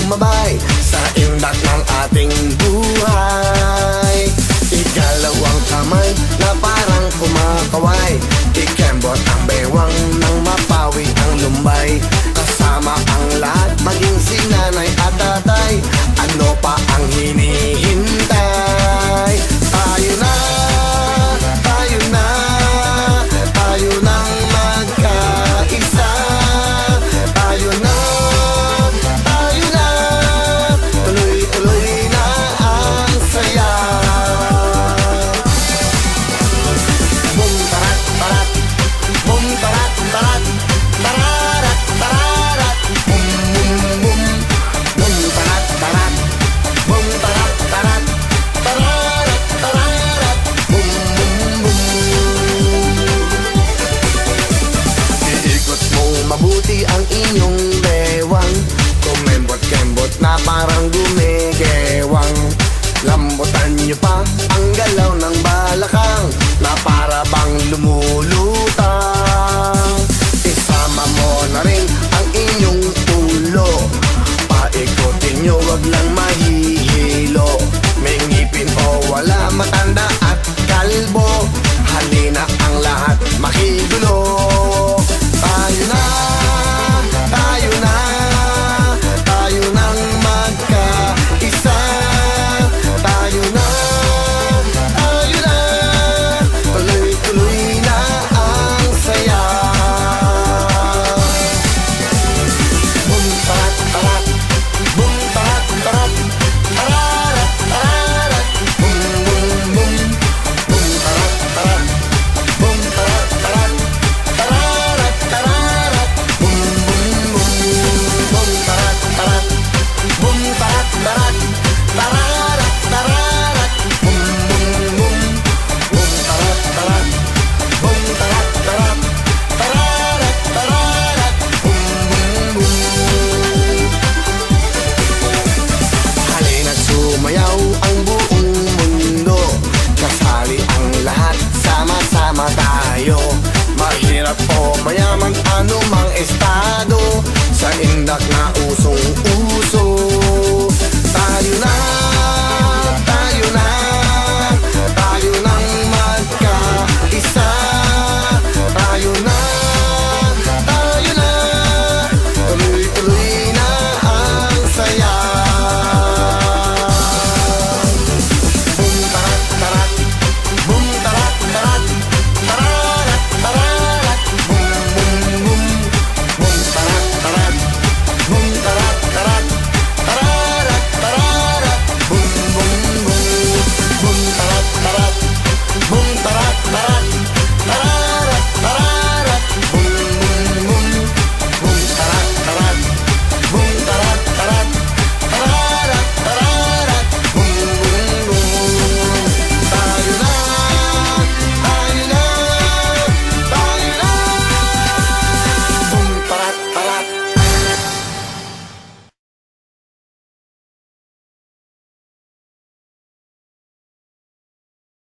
sumabay sa indak ng ating buhay. Ikalawang kamay na parang kumakaway, ikembot ang bewang nang mapawi ang lumbay. Kasama ang lahat, maging si nanay at tatay, ano pa ang hinihintay? Tayo na, tayo na, tayo nang magkaisa. Tayo na, tayo na, tuloy-tuloy na ang saya. Bum tarat tarat, bum tarat tarat, tararat tararat, bum bum bum, bum tarat tarat, bum tarat tarat, tararat tararat, bum bum bum. Iikot mo mabuti ang inyong